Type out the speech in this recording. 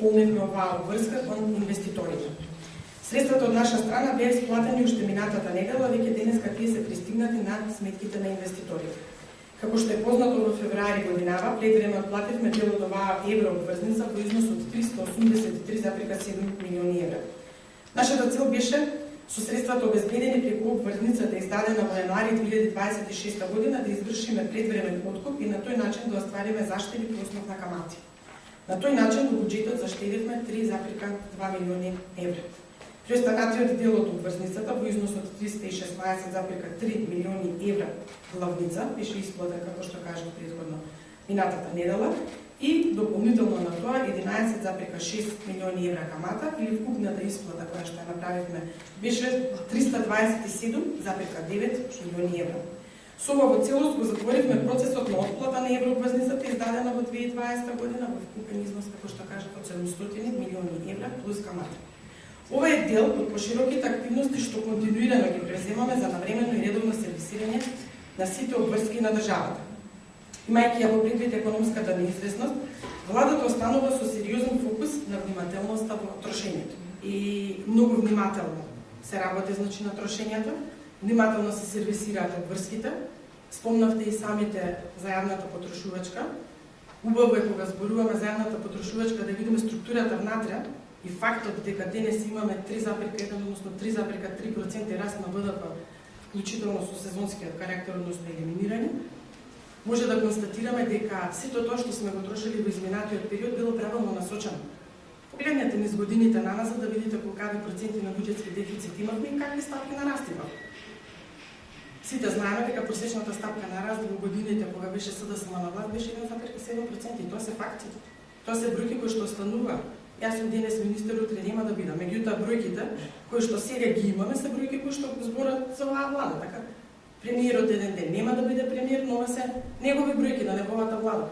исполнивме оваа обврска кон инвеститорите. Средствата од наша страна беа исплатени уште минатата недела, веќе денеска тие се пристигнати на сметките на инвеститорите. Како што е познато во февруари годинава, пред време отплативме дел од оваа еврообврзница во износ од 383,7 милиони евра. Нашата цел беше со средствата обезбедени преку обврзницата издадена во јануари 2026 година да извршиме предвремен откуп и на тој начин да оствариме заштеди по основ на камати. На тој начин во буџетот заштедивме 3,2 милиони евра. Преостанатиот дел од обврзницата во износ од 316,3 милиони евра главница беше исплатен, како што кажав претходно, минатата недела и дополнително на тоа 11,6 милиони евра камата или вкупната исплата која што ја направивме беше 327,9 милиони евра. Со ова во целост го затворивме процесот на отплата на еврообврзницата издадена во 2020 година во вкупен износ, како што кажав, од 700 милиони евра плюс камата. Ова е дел од пошироките активности што континуирано ги преземаме за навремено и редовно сервисирање на сите обврски на државата. Имајќи ја во предвид економската неизвестност, владата останува со сериозен фокус на внимателноста во трошењето. И многу внимателно се работи значи на трошењата, внимателно се сервисираат обврските. Спомнавте и самите за јавната потрошувачка. Убаво е кога зборуваме за јавната потрошувачка да видиме структурата внатре и фактот дека денес имаме 3,1, односно 3,3% раст на БДП, вклучително со сезонскиот карактер, односно елиминирање, може да констатираме дека сето тоа што сме го трошили во изминатиот период било правилно насочено. Погледнете низ годините наназад да видите колкави проценти на буџетски дефицит имавме и какви стапки на раст имавме. Сите знаеме дека просечната стапка на раст во годините кога беше СДСМ на власт беше 1,7% и тоа се факти. Тоа се бројки кои што останува. Јас сум денес министер, утре нема да бидам. Меѓутоа бројките кои што сега ги имаме се бројки кои што зборат за оваа влада. Така, премиерот еден ден нема да биде премиер, но се негови бројки на неговата влада.